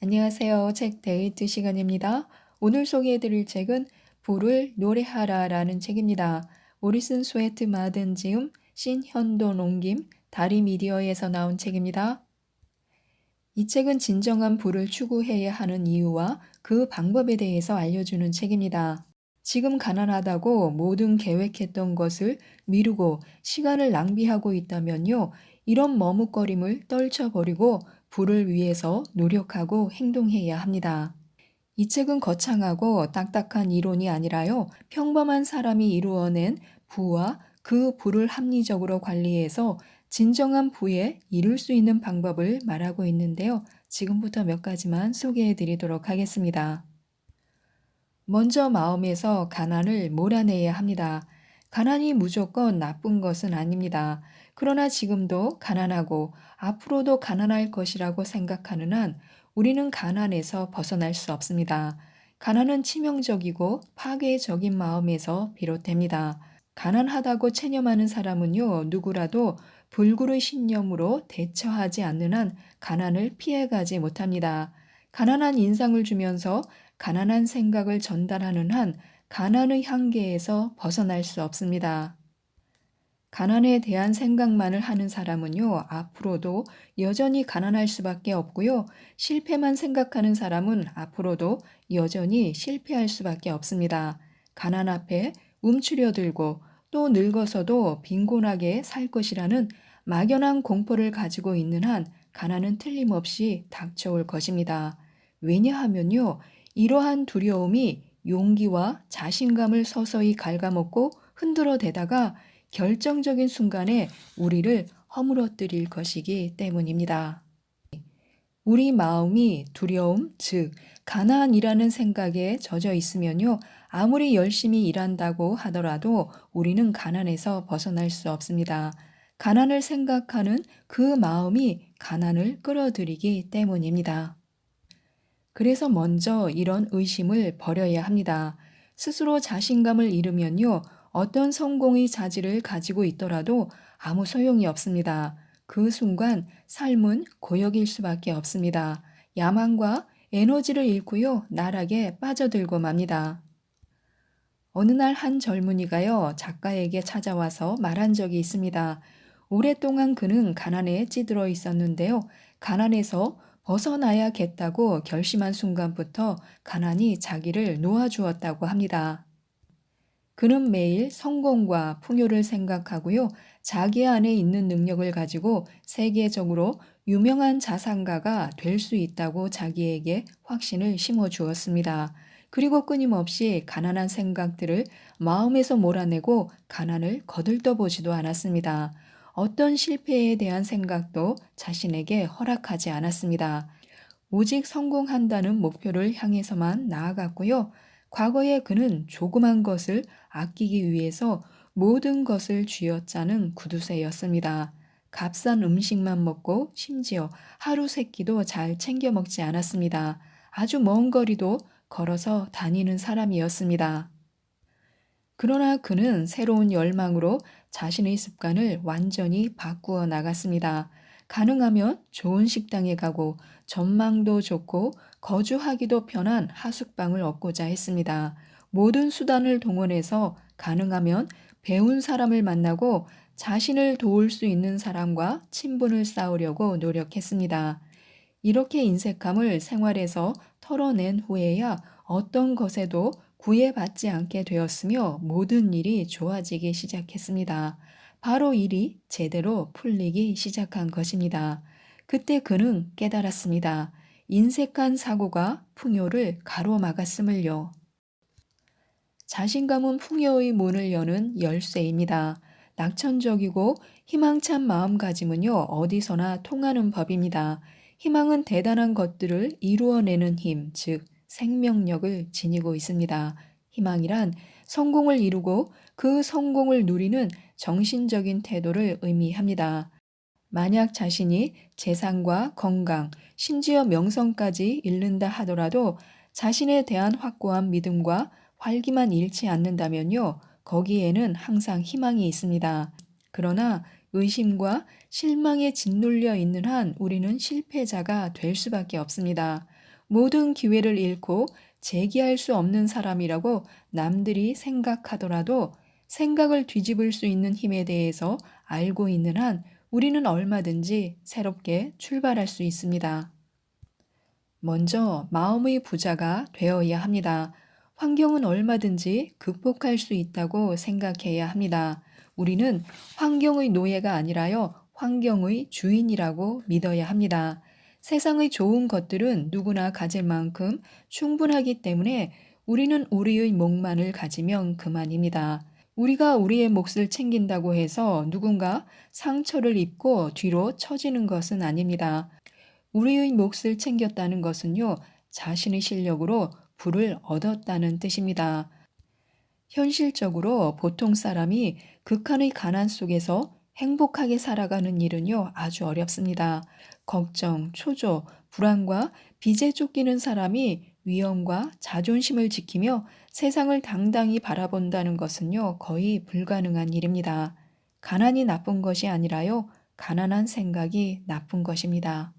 안녕하세요. 책 데이트 시간입니다. 오늘 소개해드릴 책은 불을 노래하라라는 책입니다. 오리슨 스웨트 마든 지음, 신현도 옮김, 다리미디어에서 나온 책입니다. 이 책은 진정한 불을 추구해야 하는 이유와 그 방법에 대해서 알려주는 책입니다. 지금 가난하다고 모든 계획했던 것을 미루고 시간을 낭비하고 있다면요. 이런 머뭇거림을 떨쳐버리고 불을 위해서 노력하고 행동해야 합니다. 이 책은 거창하고 딱딱한 이론이 아니라요. 평범한 사람이 이루어낸 부와 그 부를 합리적으로 관리해서 진정한 부에 이룰 수 있는 방법을 말하고 있는데요. 지금부터 몇 가지만 소개해 드리도록 하겠습니다. 먼저 마음에서 가난을 몰아내야 합니다. 가난이 무조건 나쁜 것은 아닙니다. 그러나 지금도 가난하고 앞으로도 가난할 것이라고 생각하는 한 우리는 가난에서 벗어날 수 없습니다. 가난은 치명적이고 파괴적인 마음에서 비롯됩니다. 가난하다고 체념하는 사람은요, 누구라도 불굴의 신념으로 대처하지 않는 한 가난을 피해가지 못합니다. 가난한 인상을 주면서 가난한 생각을 전달하는 한 가난의 한계에서 벗어날 수 없습니다. 가난에 대한 생각만을 하는 사람은요, 앞으로도 여전히 가난할 수밖에 없고요, 실패만 생각하는 사람은 앞으로도 여전히 실패할 수밖에 없습니다. 가난 앞에 움츠려들고 또 늙어서도 빈곤하게 살 것이라는 막연한 공포를 가지고 있는 한 가난은 틀림없이 닥쳐올 것입니다. 왜냐하면요, 이러한 두려움이 용기와 자신감을 서서히 갉아먹고 흔들어대다가 결정적인 순간에 우리를 허물어뜨릴 것이기 때문입니다. 우리 마음이 두려움, 즉 가난이라는 생각에 젖어 있으면요. 아무리 열심히 일한다고 하더라도 우리는 가난에서 벗어날 수 없습니다. 가난을 생각하는 그 마음이 가난을 끌어들이기 때문입니다. 그래서 먼저 이런 의심을 버려야 합니다. 스스로 자신감을 잃으면요, 어떤 성공의 자질을 가지고 있더라도 아무 소용이 없습니다. 그 순간 삶은 고역일 수밖에 없습니다. 야망과 에너지를 잃고요, 나락에 빠져들고 맙니다. 어느 날 한 젊은이가요, 작가에게 찾아와서 말한 적이 있습니다. 오랫동안 그는 가난에 찌들어 있었는데요. 가난에서 벗어나야겠다고 결심한 순간부터 가난이 자기를 놓아주었다고 합니다. 그는 매일 성공과 풍요를 생각하고요. 자기 안에 있는 능력을 가지고 세계적으로 유명한 자산가가 될 수 있다고 자기에게 확신을 심어 주었습니다. 그리고 끊임없이 가난한 생각들을 마음에서 몰아내고 가난을 거들떠보지도 않았습니다. 어떤 실패에 대한 생각도 자신에게 허락하지 않았습니다. 오직 성공한다는 목표를 향해서만 나아갔고요. 과거에 그는 조그만 것을 아끼기 위해서 모든 것을 쥐어짜는 구두쇠였습니다. 값싼 음식만 먹고 심지어 하루 세 끼도 잘 챙겨 먹지 않았습니다. 아주 먼 거리도 걸어서 다니는 사람이었습니다. 그러나 그는 새로운 열망으로 자신의 습관을 완전히 바꾸어 나갔습니다. 가능하면 좋은 식당에 가고 전망도 좋고 거주하기도 편한 하숙방을 얻고자 했습니다. 모든 수단을 동원해서 가능하면 배운 사람을 만나고 자신을 도울 수 있는 사람과 친분을 쌓으려고 노력했습니다. 이렇게 인색함을 생활에서 털어낸 후에야 어떤 것에도 구애받지 않게 되었으며 모든 일이 좋아지기 시작했습니다. 바로 일이 제대로 풀리기 시작한 것입니다. 그때 그는 깨달았습니다. 인색한 사고가 풍요를 가로막았음을요. 자신감은 풍요의 문을 여는 열쇠입니다. 낙천적이고 희망찬 마음가짐은요, 어디서나 통하는 법입니다. 희망은 대단한 것들을 이루어내는 힘, 즉, 생명력을 지니고 있습니다. 희망이란 성공을 이루고 그 성공을 누리는 정신적인 태도를 의미합니다. 만약 자신이 재산과 건강, 심지어 명성까지 잃는다 하더라도 자신에 대한 확고한 믿음과 활기만 잃지 않는다면요, 거기에는 항상 희망이 있습니다. 그러나 의심과 실망에 짓눌려 있는 한 우리는 실패자가 될 수밖에 없습니다. 모든 기회를 잃고 재기할 수 없는 사람이라고 남들이 생각하더라도 생각을 뒤집을 수 있는 힘에 대해서 알고 있는 한 우리는 얼마든지 새롭게 출발할 수 있습니다. 먼저 마음의 부자가 되어야 합니다. 환경은 얼마든지 극복할 수 있다고 생각해야 합니다. 우리는 환경의 노예가 아니라요, 환경의 주인이라고 믿어야 합니다. 세상의 좋은 것들은 누구나 가질 만큼 충분하기 때문에 우리는 우리의 몫만을 가지면 그만입니다. 우리가 우리의 몫을 챙긴다고 해서 누군가 상처를 입고 뒤로 처지는 것은 아닙니다. 우리의 몫을 챙겼다는 것은요, 자신의 실력으로 부를 얻었다는 뜻입니다. 현실적으로 보통 사람이 극한의 가난 속에서 행복하게 살아가는 일은요, 아주 어렵습니다. 걱정, 초조, 불안과 빚에 쫓기는 사람이 위엄과 자존심을 지키며 세상을 당당히 바라본다는 것은요, 거의 불가능한 일입니다. 가난이 나쁜 것이 아니라요, 가난한 생각이 나쁜 것입니다.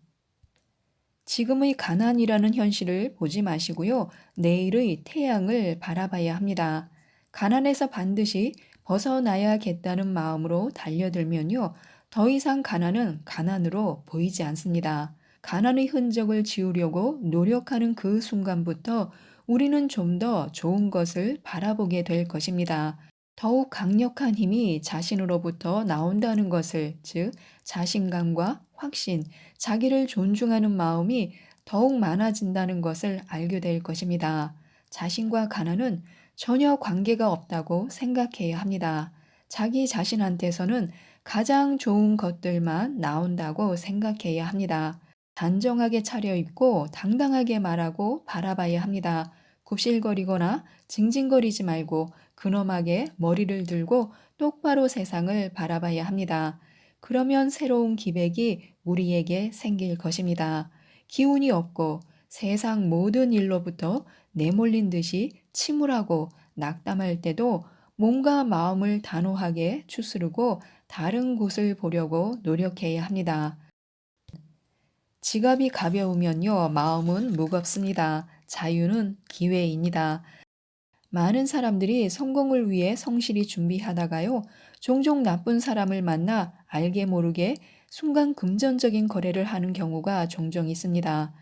지금의 가난이라는 현실을 보지 마시고요. 내일의 태양을 바라봐야 합니다. 가난에서 반드시 벗어나야겠다는 마음으로 달려들면요. 더 이상 가난은 가난으로 보이지 않습니다. 가난의 흔적을 지우려고 노력하는 그 순간부터 우리는 좀 더 좋은 것을 바라보게 될 것입니다. 더욱 강력한 힘이 자신으로부터 나온다는 것을, 즉, 자신감과 확신, 자기를 존중하는 마음이 더욱 많아진다는 것을 알게 될 것입니다. 자신과 가난은 전혀 관계가 없다고 생각해야 합니다. 자기 자신한테서는 가장 좋은 것들만 나온다고 생각해야 합니다. 단정하게 차려입고 당당하게 말하고 바라봐야 합니다. 굽실거리거나 징징거리지 말고 근엄하게 머리를 들고 똑바로 세상을 바라봐야 합니다. 그러면 새로운 기백이 우리에게 생길 것입니다. 기운이 없고 세상 모든 일로부터 내몰린 듯이 침울하고 낙담할 때도 몸과 마음을 단호하게 추스르고 다른 곳을 보려고 노력해야 합니다. 지갑이 가벼우면요, 마음은 무겁습니다. 자유는 기회입니다. 많은 사람들이 성공을 위해 성실히 준비하다가요, 종종 나쁜 사람을 만나 알게 모르게 순간 금전적인 거래를 하는 경우가 종종 있습니다.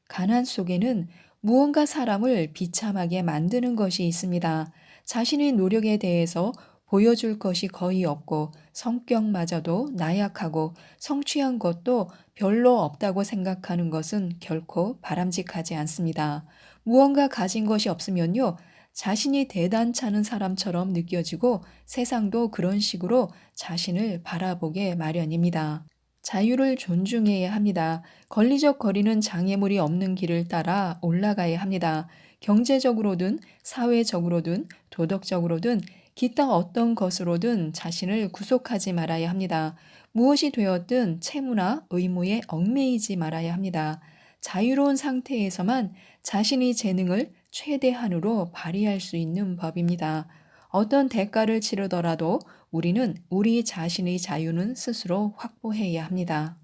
가난 속에는 무언가 사람을 비참하게 만드는 것이 있습니다. 자신의 노력에 대해서 보여줄 것이 거의 없고 성격마저도 나약하고 성취한 것도 별로 없다고 생각하는 것은 결코 바람직하지 않습니다. 무언가 가진 것이 없으면요, 자신이 대단찮은 사람처럼 느껴지고 세상도 그런 식으로 자신을 바라보게 마련입니다. 자유를 존중해야 합니다. 권리적 거리는 장애물이 없는 길을 따라 올라가야 합니다. 경제적으로든 사회적으로든 도덕적으로든 기타 어떤 것으로든 자신을 구속하지 말아야 합니다. 무엇이 되었든 채무나 의무에 얽매이지 말아야 합니다. 자유로운 상태에서만 자신의 재능을 최대한으로 발휘할 수 있는 법입니다. 어떤 대가를 치르더라도 우리는 우리 자신의 자유는 스스로 확보해야 합니다.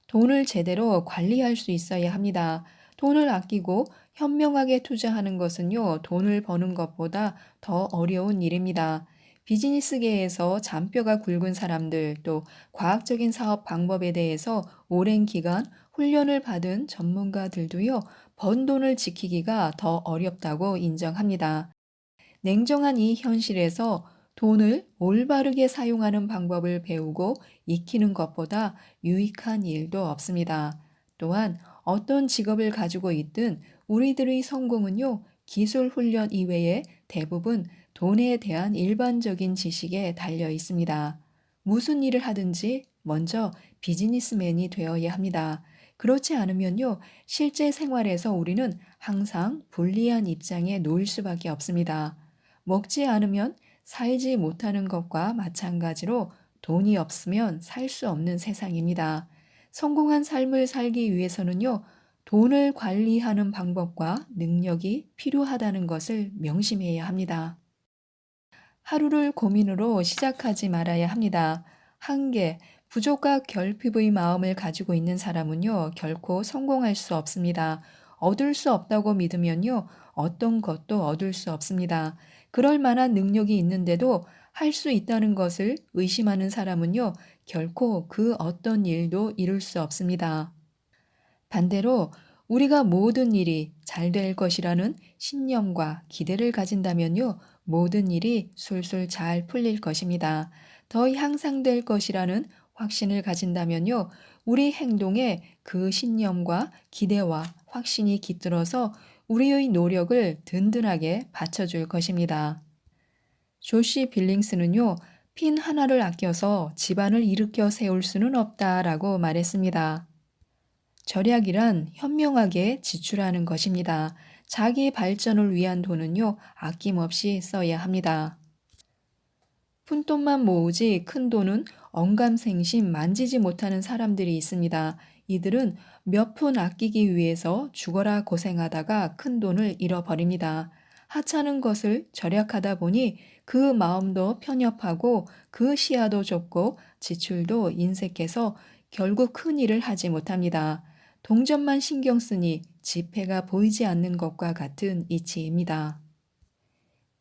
돈을 제대로 관리할 수 있어야 합니다. 돈을 아끼고 현명하게 투자하는 것은요, 돈을 버는 것보다 더 어려운 일입니다. 비즈니스계에서 잔뼈가 굵은 사람들, 또 과학적인 사업 방법에 대해서 오랜 기간 훈련을 받은 전문가들도요, 번 돈을 지키기가 더 어렵다고 인정합니다. 냉정한 이 현실에서 돈을 올바르게 사용하는 방법을 배우고 익히는 것보다 유익한 일도 없습니다. 또한 어떤 직업을 가지고 있든 우리들의 성공은요, 기술 훈련 이외에 대부분 돈에 대한 일반적인 지식에 달려 있습니다. 무슨 일을 하든지 먼저 비즈니스맨이 되어야 합니다. 그렇지 않으면요, 실제 생활에서 우리는 항상 불리한 입장에 놓일 수밖에 없습니다. 먹지 않으면 살지 못하는 것과 마찬가지로 돈이 없으면 살 수 없는 세상입니다. 성공한 삶을 살기 위해서는요, 돈을 관리하는 방법과 능력이 필요하다는 것을 명심해야 합니다. 하루를 고민으로 시작하지 말아야 합니다. 한계, 부족과 결핍의 마음을 가지고 있는 사람은요, 결코 성공할 수 없습니다. 얻을 수 없다고 믿으면요, 어떤 것도 얻을 수 없습니다. 그럴 만한 능력이 있는데도 할 수 있다는 것을 의심하는 사람은요, 결코 그 어떤 일도 이룰 수 없습니다. 반대로 우리가 모든 일이 잘 될 것이라는 신념과 기대를 가진다면요, 모든 일이 술술 잘 풀릴 것입니다. 더 향상될 것이라는 확신을 가진다면요, 우리 행동에 그 신념과 기대와 확신이 깃들어서 우리의 노력을 든든하게 받쳐줄 것입니다. 조시 빌링스는요, 핀 하나를 아껴서 집안을 일으켜 세울 수는 없다라고 말했습니다. 절약이란 현명하게 지출하는 것입니다. 자기 발전을 위한 돈은요, 아낌없이 써야 합니다. 푼돈만 모으지 큰 돈은 언감생심 만지지 못하는 사람들이 있습니다. 이들은 몇 푼 아끼기 위해서 죽어라 고생하다가 큰 돈을 잃어버립니다. 하찮은 것을 절약하다 보니 그 마음도 편협하고 그 시야도 좁고 지출도 인색해서 결국 큰 일을 하지 못합니다. 동전만 신경 쓰니 지폐가 보이지 않는 것과 같은 이치입니다.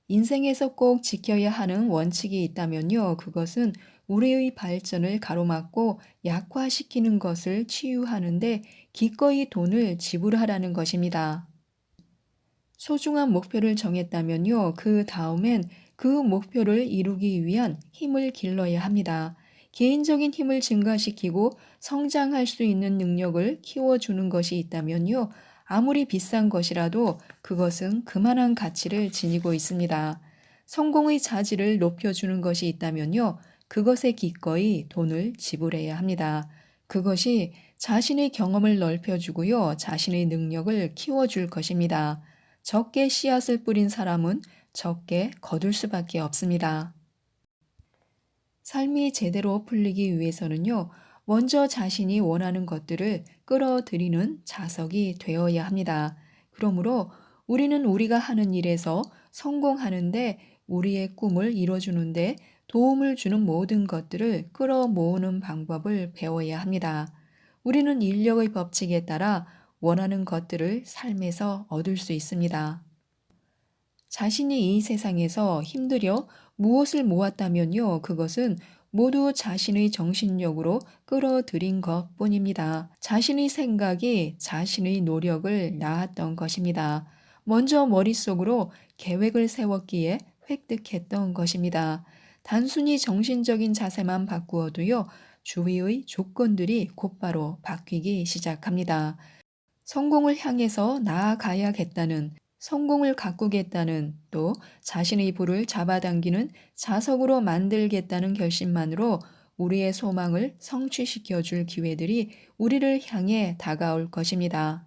인생에서 꼭 지켜야 하는 원칙이 있다면요. 그것은 우리의 발전을 가로막고 약화시키는 것을 치유하는데 기꺼이 돈을 지불하라는 것입니다. 소중한 목표를 정했다면요. 그 다음엔 그 목표를 이루기 위한 힘을 길러야 합니다. 개인적인 힘을 증가시키고 성장할 수 있는 능력을 키워주는 것이 있다면요. 아무리 비싼 것이라도 그것은 그만한 가치를 지니고 있습니다. 성공의 자질을 높여주는 것이 있다면요. 그것에 기꺼이 돈을 지불해야 합니다. 그것이 자신의 경험을 넓혀주고요. 자신의 능력을 키워줄 것입니다. 적게 씨앗을 뿌린 사람은 적게 거둘 수밖에 없습니다. 삶이 제대로 풀리기 위해서는요, 먼저 자신이 원하는 것들을 끌어들이는 자석이 되어야 합니다. 그러므로 우리는 우리가 하는 일에서 성공하는데 우리의 꿈을 이뤄주는데 도움을 주는 모든 것들을 끌어모으는 방법을 배워야 합니다. 우리는 인력의 법칙에 따라 원하는 것들을 삶에서 얻을 수 있습니다. 자신이 이 세상에서 힘들여 무엇을 모았다면요, 그것은 모두 자신의 정신력으로 끌어들인 것 뿐입니다. 자신의 생각이 자신의 노력을 낳았던 것입니다. 먼저 머릿속으로 계획을 세웠기에 획득했던 것입니다. 단순히 정신적인 자세만 바꾸어도요, 주위의 조건들이 곧바로 바뀌기 시작합니다. 성공을 향해서 나아가야겠다는, 성공을 가꾸겠다는, 또 자신의 부를 잡아당기는 자석으로 만들겠다는 결심만으로 우리의 소망을 성취시켜 줄 기회들이 우리를 향해 다가올 것입니다.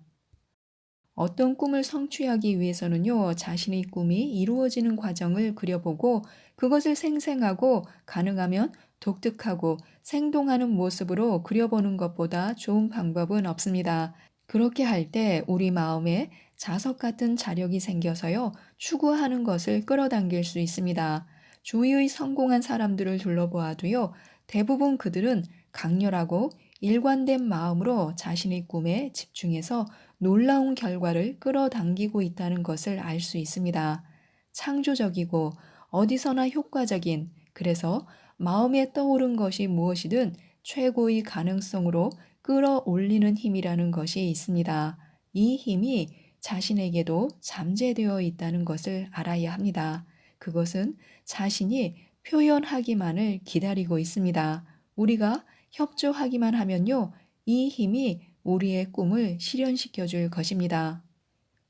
어떤 꿈을 성취하기 위해서는요, 자신의 꿈이 이루어지는 과정을 그려보고 그것을 생생하고 가능하면 독특하고 생동하는 모습으로 그려보는 것보다 좋은 방법은 없습니다. 그렇게 할 때 우리 마음에 자석 같은 자력이 생겨서요, 추구하는 것을 끌어당길 수 있습니다. 주위의 성공한 사람들을 둘러보아도요, 대부분 그들은 강렬하고 일관된 마음으로 자신의 꿈에 집중해서 놀라운 결과를 끌어당기고 있다는 것을 알 수 있습니다. 창조적이고 어디서나 효과적인, 그래서 마음에 떠오른 것이 무엇이든 최고의 가능성으로 끌어올리는 힘이라는 것이 있습니다. 이 힘이 자신에게도 잠재되어 있다는 것을 알아야 합니다. 그것은 자신이 표현하기만을 기다리고 있습니다. 우리가 협조하기만 하면요, 이 힘이 우리의 꿈을 실현시켜 줄 것입니다.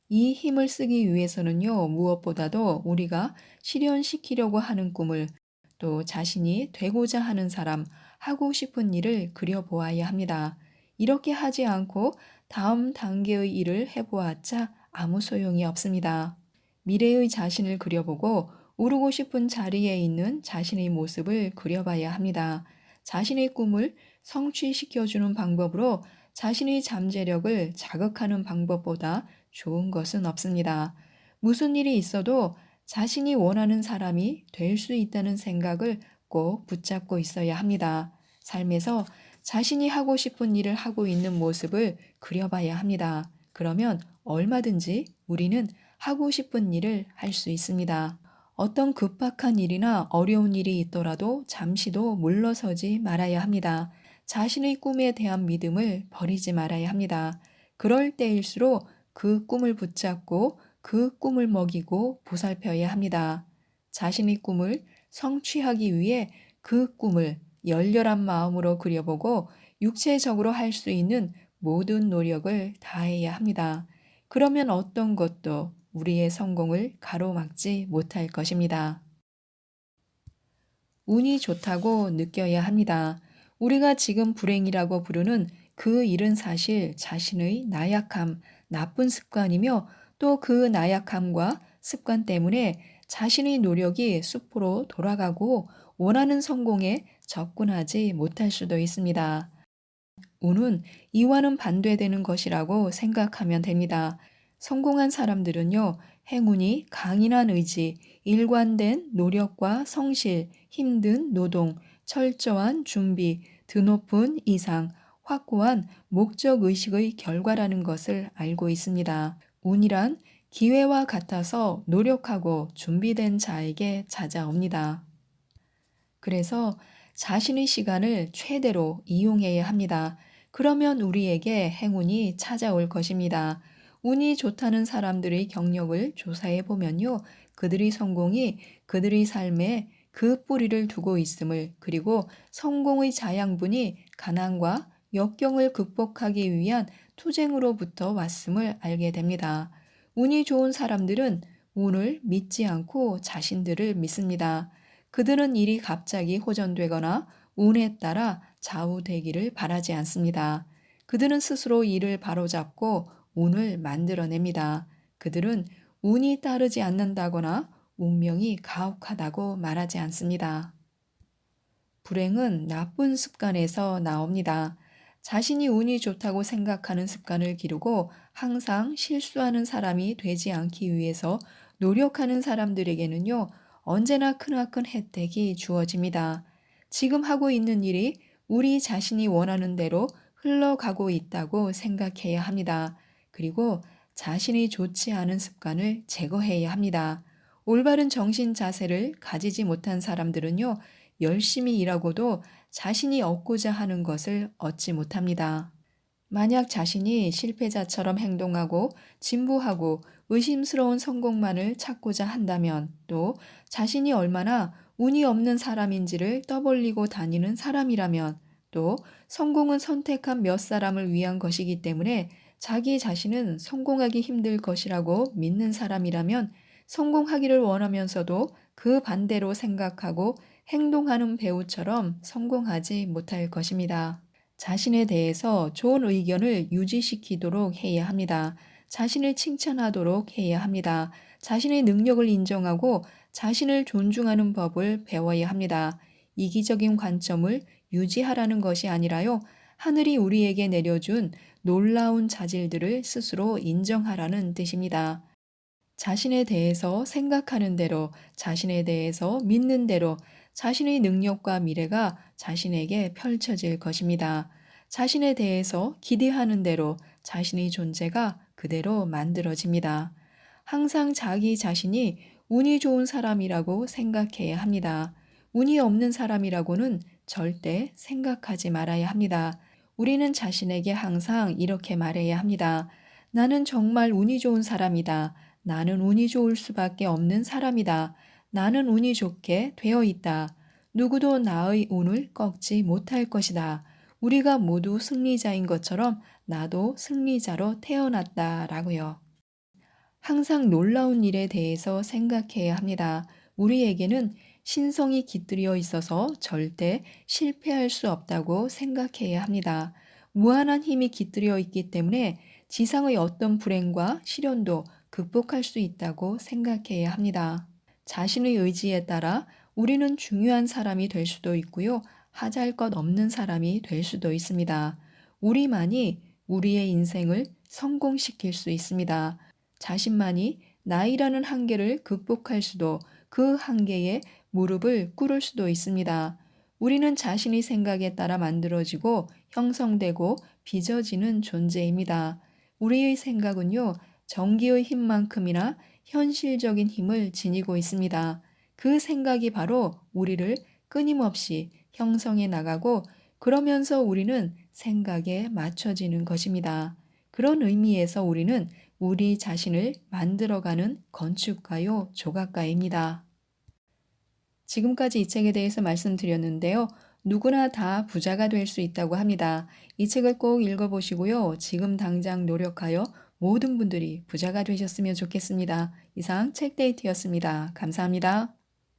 이 힘을 쓰기 위해서는요, 무엇보다도 우리가 실현시키려고 하는 꿈을, 또 자신이 되고자 하는 사람, 하고 싶은 일을 그려보아야 합니다. 이렇게 하지 않고 다음 단계의 일을 해보았자 아무 소용이 없습니다. 미래의 자신을 그려보고 오르고 싶은 자리에 있는 자신의 모습을 그려봐야 합니다. 자신의 꿈을 성취시켜주는 방법으로 자신의 잠재력을 자극하는 방법보다 좋은 것은 없습니다. 무슨 일이 있어도 자신이 원하는 사람이 될 수 있다는 생각을 꼭 붙잡고 있어야 합니다. 삶에서 자신이 하고 싶은 일을 하고 있는 모습을 그려봐야 합니다. 그러면 얼마든지 우리는 하고 싶은 일을 할 수 있습니다. 어떤 급박한 일이나 어려운 일이 있더라도 잠시도 물러서지 말아야 합니다. 자신의 꿈에 대한 믿음을 버리지 말아야 합니다. 그럴 때일수록 그 꿈을 붙잡고 그 꿈을 먹이고 보살펴야 합니다. 자신의 꿈을 성취하기 위해 그 꿈을 열렬한 마음으로 그려보고 육체적으로 할 수 있는 모든 노력을 다해야 합니다. 그러면 어떤 것도 우리의 성공을 가로막지 못할 것입니다. 운이 좋다고 느껴야 합니다. 우리가 지금 불행이라고 부르는 그 일은 사실 자신의 나약함, 나쁜 습관이며 또 그 나약함과 습관 때문에 자신의 노력이 수포로 돌아가고 원하는 성공에 접근하지 못할 수도 있습니다. 운은 이와는 반대되는 것이라고 생각하면 됩니다. 성공한 사람들은요, 행운이 강인한 의지, 일관된 노력과 성실, 힘든 노동, 철저한 준비, 드높은 이상, 확고한 목적 의식의 결과라는 것을 알고 있습니다. 운이란 기회와 같아서 노력하고 준비된 자에게 찾아옵니다. 그래서 자신의 시간을 최대로 이용해야 합니다. 그러면 우리에게 행운이 찾아올 것입니다. 운이 좋다는 사람들의 경력을 조사해 보면요. 그들의 성공이 그들의 삶에 그 뿌리를 두고 있음을, 그리고 성공의 자양분이 가난과 역경을 극복하기 위한 투쟁으로부터 왔음을 알게 됩니다. 운이 좋은 사람들은 운을 믿지 않고 자신들을 믿습니다. 그들은 일이 갑자기 호전되거나 운에 따라 좌우되기를 바라지 않습니다. 그들은 스스로 일을 바로잡고 운을 만들어냅니다. 그들은 운이 따르지 않는다거나 운명이 가혹하다고 말하지 않습니다. 불행은 나쁜 습관에서 나옵니다. 자신이 운이 좋다고 생각하는 습관을 기르고 항상 실수하는 사람이 되지 않기 위해서 노력하는 사람들에게는요, 언제나 크나큰 혜택이 주어집니다. 지금 하고 있는 일이 우리 자신이 원하는 대로 흘러가고 있다고 생각해야 합니다. 그리고 자신이 좋지 않은 습관을 제거해야 합니다. 올바른 정신 자세를 가지지 못한 사람들은요, 열심히 일하고도 자신이 얻고자 하는 것을 얻지 못합니다. 만약 자신이 실패자처럼 행동하고 진부하고 의심스러운 성공만을 찾고자 한다면, 또 자신이 얼마나 운이 없는 사람인지를 떠벌리고 다니는 사람이라면, 또 성공은 선택한 몇 사람을 위한 것이기 때문에 자기 자신은 성공하기 힘들 것이라고 믿는 사람이라면, 성공하기를 원하면서도 그 반대로 생각하고 행동하는 배우처럼 성공하지 못할 것입니다. 자신에 대해서 좋은 의견을 유지시키도록 해야 합니다. 자신을 칭찬하도록 해야 합니다. 자신의 능력을 인정하고 자신을 존중하는 법을 배워야 합니다. 이기적인 관점을 유지하라는 것이 아니라요, 하늘이 우리에게 내려준 놀라운 자질들을 스스로 인정하라는 뜻입니다. 자신에 대해서 생각하는 대로, 자신에 대해서 믿는 대로 자신의 능력과 미래가 자신에게 펼쳐질 것입니다. 자신에 대해서 기대하는 대로 자신의 존재가 그대로 만들어집니다. 항상 자기 자신이 운이 좋은 사람이라고 생각해야 합니다. 운이 없는 사람이라고는 절대 생각하지 말아야 합니다. 우리는 자신에게 항상 이렇게 말해야 합니다. 나는 정말 운이 좋은 사람이다. 나는 운이 좋을 수밖에 없는 사람이다. 나는 운이 좋게 되어 있다. 누구도 나의 운을 꺾지 못할 것이다. 우리가 모두 승리자인 것처럼 나도 승리자로 태어났다. 라고요. 항상 놀라운 일에 대해서 생각해야 합니다. 우리에게는 신성이 깃들여 있어서 절대 실패할 수 없다고 생각해야 합니다. 무한한 힘이 깃들여 있기 때문에 지상의 어떤 불행과 시련도 극복할 수 있다고 생각해야 합니다. 자신의 의지에 따라 우리는 중요한 사람이 될 수도 있고요, 하잘 것 없는 사람이 될 수도 있습니다. 우리만이 우리의 인생을 성공시킬 수 있습니다. 자신만이 나이라는 한계를 극복할 수도, 그 한계에 무릎을 꿇을 수도 있습니다. 우리는 자신의 생각에 따라 만들어지고 형성되고 빚어지는 존재입니다. 우리의 생각은요, 전기의 힘만큼이나 현실적인 힘을 지니고 있습니다. 그 생각이 바로 우리를 끊임없이 형성해 나가고 그러면서 우리는 생각에 맞춰지는 것입니다. 그런 의미에서 우리는 우리 자신을 만들어가는 건축가요, 조각가입니다. 지금까지 이 책에 대해서 말씀드렸는데요. 누구나 다 부자가 될 수 있다고 합니다. 이 책을 꼭 읽어보시고요. 지금 당장 노력하여 모든 분들이 부자가 되셨으면 좋겠습니다. 이상 책데이트였습니다. 감사합니다.